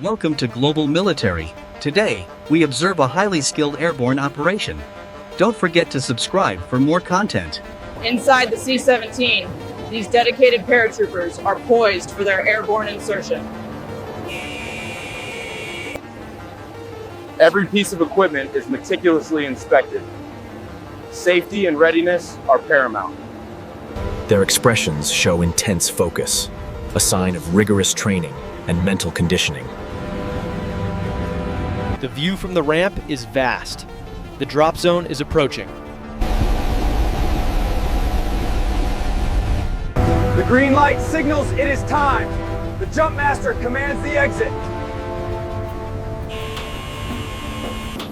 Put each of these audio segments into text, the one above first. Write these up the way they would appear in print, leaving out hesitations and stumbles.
Welcome to Global Military. Today, we observe a highly skilled airborne operation. Don't forget to subscribe for more content. Inside the C-17, these dedicated paratroopers are poised for their airborne insertion. Every piece of equipment is meticulously inspected. Safety and readiness are paramount. Their expressions show intense focus, a sign of rigorous training and mental conditioning. The view from the ramp is vast. The drop zone is approaching. The green light signals it is time. The jump master commands the exit.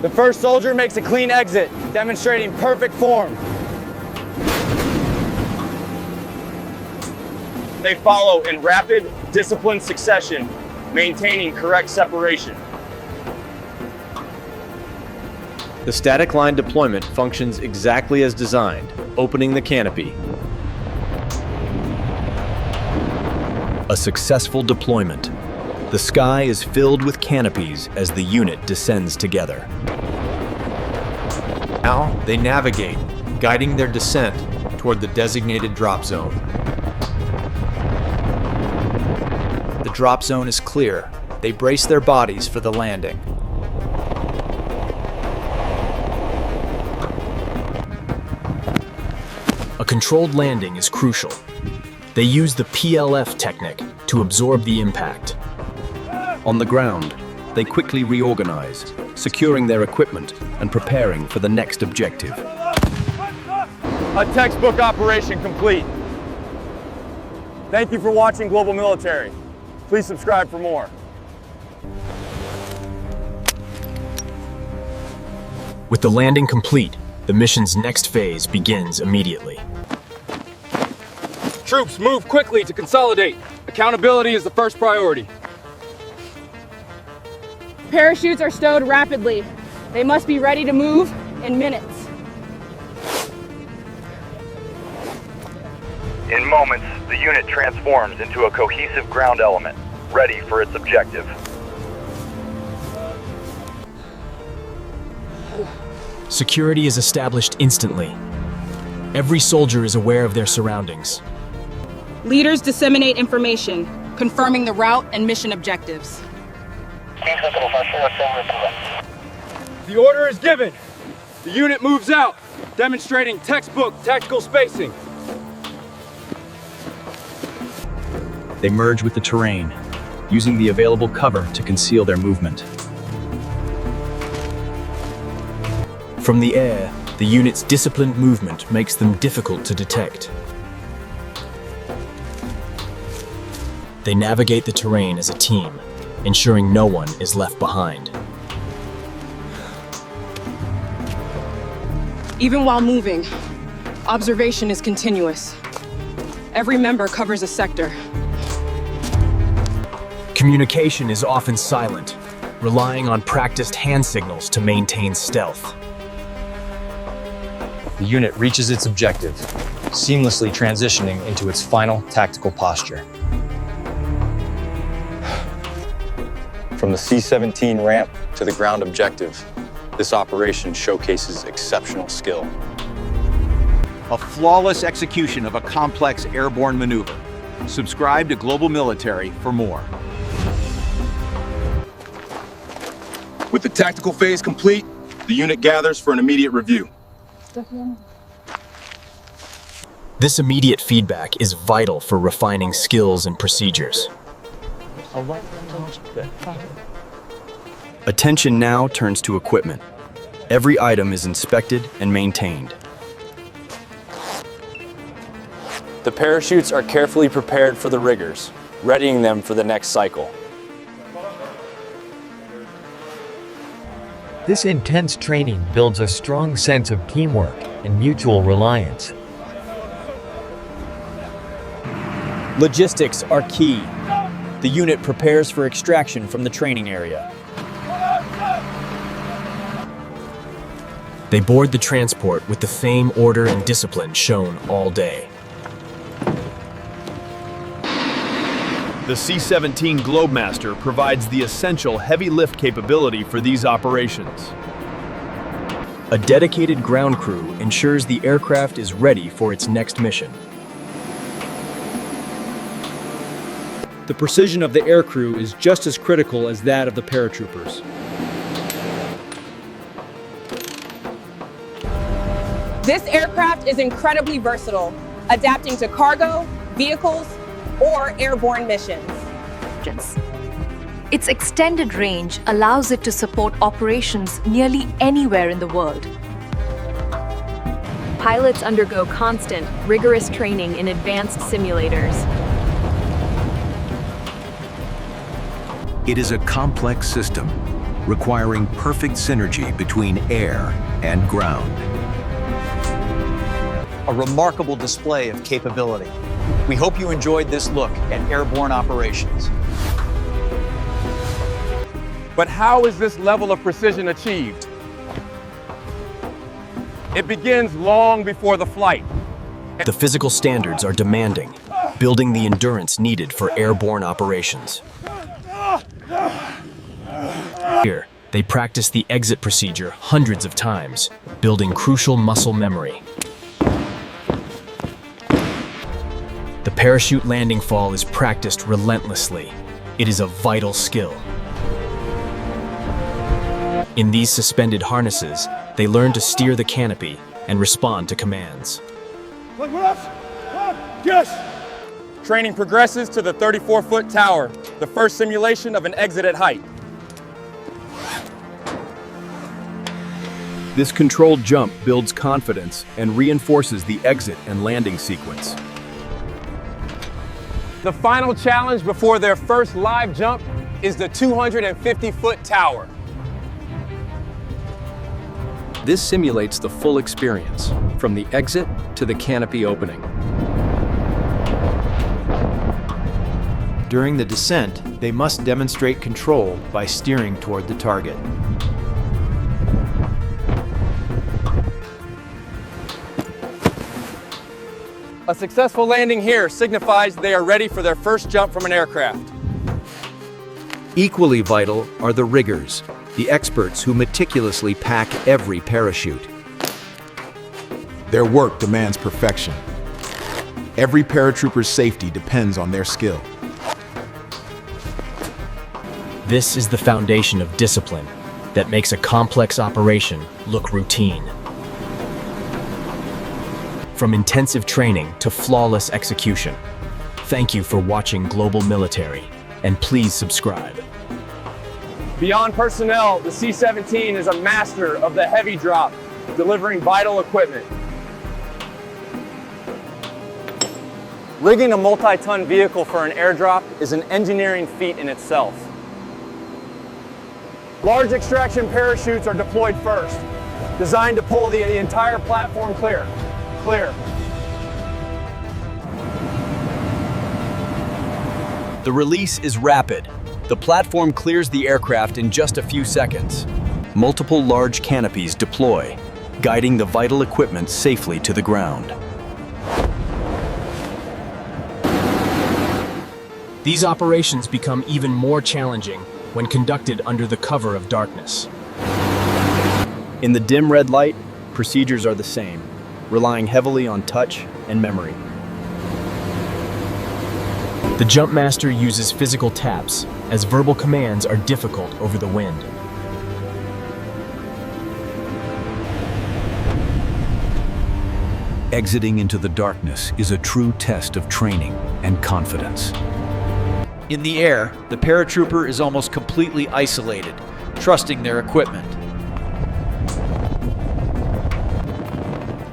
The first soldier makes a clean exit, demonstrating perfect form. They follow in rapid, disciplined succession, maintaining correct separation. The static line deployment functions exactly as designed, opening the canopy. A successful deployment. The sky is filled with canopies as the unit descends together. Now they navigate, guiding their descent toward the designated drop zone. The drop zone is clear. They brace their bodies for the landing. A controlled landing is crucial. They use the PLF technique to absorb the impact. On the ground, they quickly reorganize, securing their equipment and preparing for the next objective. A textbook operation complete. Thank you for watching Global Military. Please subscribe for more. With the landing complete, the mission's next phase begins immediately. Troops, move quickly to consolidate. Accountability is the first priority. Parachutes are stowed rapidly. They must be ready to move in minutes. In moments, the unit transforms into a cohesive ground element, ready for its objective. Security is established instantly. Every soldier is aware of their surroundings. Leaders disseminate information, confirming the route and mission objectives. The order is given. The unit moves out, demonstrating textbook tactical spacing. They merge with the terrain, using the available cover to conceal their movement. From the air, the unit's disciplined movement makes them difficult to detect. They navigate the terrain as a team, ensuring no one is left behind. Even while moving, observation is continuous. Every member covers a sector. Communication is often silent, relying on practiced hand signals to maintain stealth. The unit reaches its objective, seamlessly transitioning into its final tactical posture. From the C-17 ramp to the ground objective, this operation showcases exceptional skill. A flawless execution of a complex airborne maneuver. Subscribe to Global Military for more. With the tactical phase complete, the unit gathers for an immediate review. This immediate feedback is vital for refining skills and procedures. Attention now turns to equipment. Every item is inspected and maintained. The parachutes are carefully prepared for the riggers, readying them for the next cycle. This intense training builds a strong sense of teamwork and mutual reliance. Logistics are key. The unit prepares for extraction from the training area. They board the transport with the same order and discipline shown all day. The C-17 Globemaster provides the essential heavy lift capability for these operations. A dedicated ground crew ensures the aircraft is ready for its next mission. The precision of the aircrew is just as critical as that of the paratroopers. This aircraft is incredibly versatile, adapting to cargo, vehicles, or airborne missions. Its extended range allows it to support operations nearly anywhere in the world. Pilots undergo constant, rigorous training in advanced simulators. It is a complex system, requiring perfect synergy between air and ground. A remarkable display of capability. We hope you enjoyed this look at airborne operations. But how is this level of precision achieved? It begins long before the flight. The physical standards are demanding, building the endurance needed for airborne operations. Here, they practice the exit procedure hundreds of times, building crucial muscle memory. The parachute landing fall is practiced relentlessly. It is a vital skill. In these suspended harnesses, they learn to steer the canopy and respond to commands. Look with us! Yes! Training progresses to the 34-foot tower, the first simulation of an exit at height. This controlled jump builds confidence and reinforces the exit and landing sequence. The final challenge before their first live jump is the 250-foot tower. This simulates the full experience, from the exit to the canopy opening. During the descent, they must demonstrate control by steering toward the target. A successful landing here signifies they are ready for their first jump from an aircraft. Equally vital are the riggers, the experts who meticulously pack every parachute. Their work demands perfection. Every paratrooper's safety depends on their skill. This is the foundation of discipline that makes a complex operation look routine. From intensive training to flawless execution. Thank you for watching Global Military, and please subscribe. Beyond personnel, the C-17 is a master of the heavy drop, delivering vital equipment. Rigging a multi-ton vehicle for an airdrop is an engineering feat in itself. Large extraction parachutes are deployed first, designed to pull the entire platform clear. The release is rapid. The platform clears the aircraft in just a few seconds. Multiple large canopies deploy, guiding the vital equipment safely to the ground. These operations become even more challenging when conducted under the cover of darkness. In the dim red light, procedures are the same, relying heavily on touch and memory. The jump master uses physical taps, as verbal commands are difficult over the wind. Exiting into the darkness is a true test of training and confidence. In the air, the paratrooper is almost completely isolated, trusting their equipment.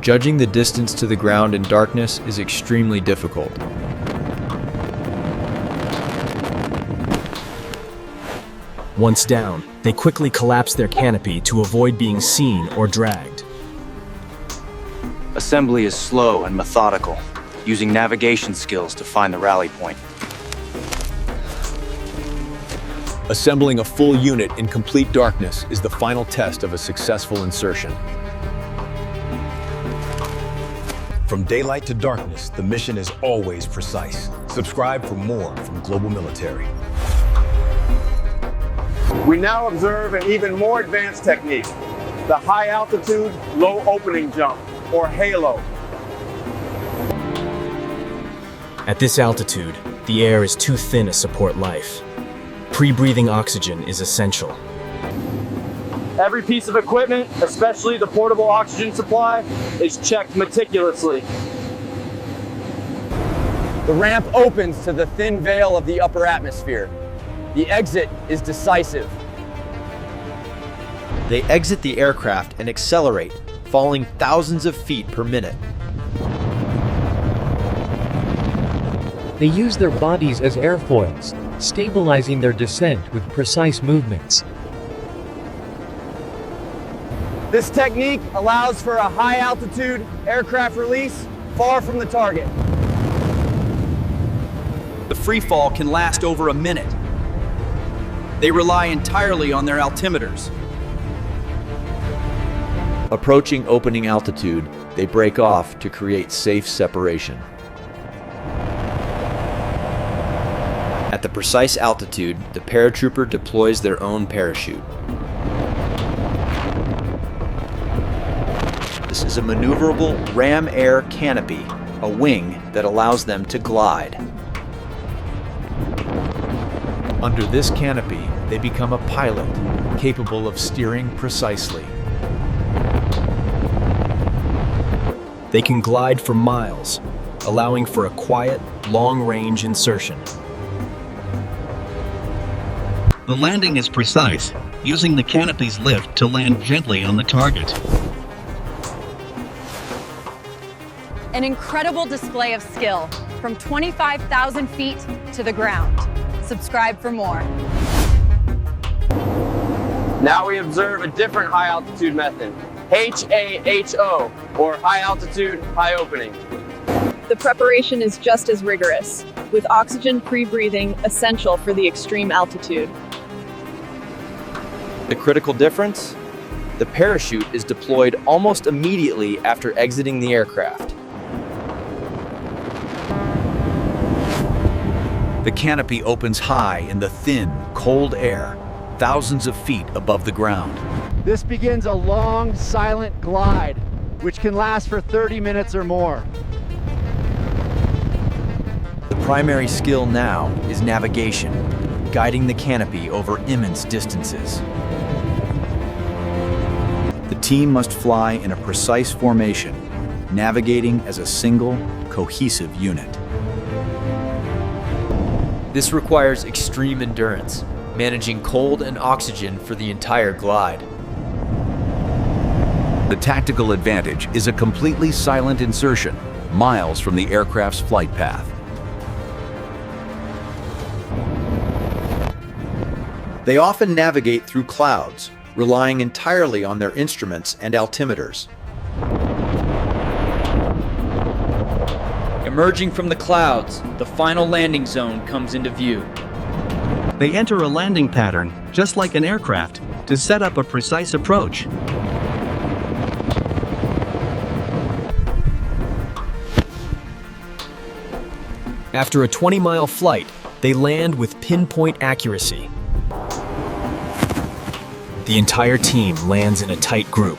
Judging the distance to the ground in darkness is extremely difficult. Once down, they quickly collapse their canopy to avoid being seen or dragged. Assembly is slow and methodical, using navigation skills to find the rally point. Assembling a full unit in complete darkness is the final test of a successful insertion. From daylight to darkness, the mission is always precise. Subscribe for more from Global Military. We now observe an even more advanced technique, the high altitude, low opening jump, or HALO. At this altitude, the air is too thin to support life. Pre-breathing oxygen is essential. Every piece of equipment, especially the portable oxygen supply, is checked meticulously. The ramp opens to the thin veil of the upper atmosphere. The exit is decisive. They exit the aircraft and accelerate, falling thousands of feet per minute. They use their bodies as airfoils, stabilizing their descent with precise movements. This technique allows for a high altitude aircraft release far from the target. The free fall can last over a minute. They rely entirely on their altimeters. Approaching opening altitude, they break off to create safe separation. At the precise altitude, the paratrooper deploys their own parachute. This is a maneuverable ram air canopy, a wing that allows them to glide. Under this canopy, they become a pilot, capable of steering precisely. They can glide for miles, allowing for a quiet, long-range insertion. The landing is precise, using the canopy's lift to land gently on the target. An incredible display of skill from 25,000 feet to the ground. Subscribe for more. Now we observe a different high altitude method, HAHO, or high altitude, high opening. The preparation is just as rigorous, with oxygen pre-breathing essential for the extreme altitude. The critical difference? The parachute is deployed almost immediately after exiting the aircraft. The canopy opens high in the thin, cold air, thousands of feet above the ground. This begins a long, silent glide, which can last for 30 minutes or more. The primary skill now is navigation, guiding the canopy over immense distances. The team must fly in a precise formation, navigating as a single, cohesive unit. This requires extreme endurance, managing cold and oxygen for the entire glide. The tactical advantage is a completely silent insertion, miles from the aircraft's flight path. They often navigate through clouds, relying entirely on their instruments and altimeters. Emerging from the clouds, the final landing zone comes into view. They enter a landing pattern, just like an aircraft, to set up a precise approach. After a 20-mile flight, they land with pinpoint accuracy. The entire team lands in a tight group,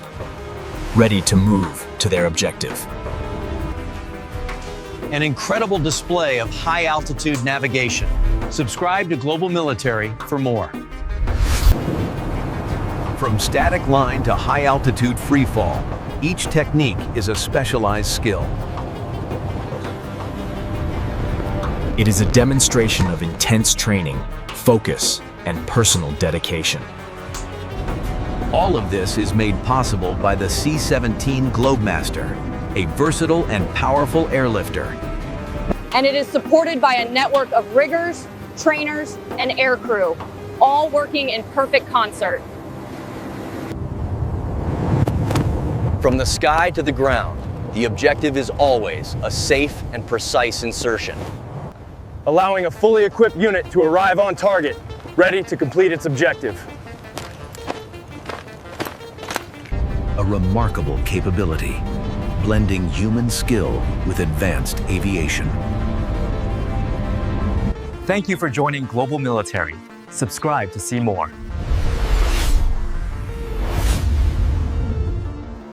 ready to move to their objective. An incredible display of high-altitude navigation. Subscribe to Global Military for more. From static line to high-altitude freefall, each technique is a specialized skill. It is a demonstration of intense training, focus, and personal dedication. All of this is made possible by the C-17 Globemaster, a versatile and powerful airlifter. And it is supported by a network of riggers, trainers, and aircrew, all working in perfect concert. From the sky to the ground, the objective is always a safe and precise insertion, allowing a fully equipped unit to arrive on target, ready to complete its objective. A remarkable capability, blending human skill with advanced aviation. Thank you for joining Global Military. Subscribe to see more.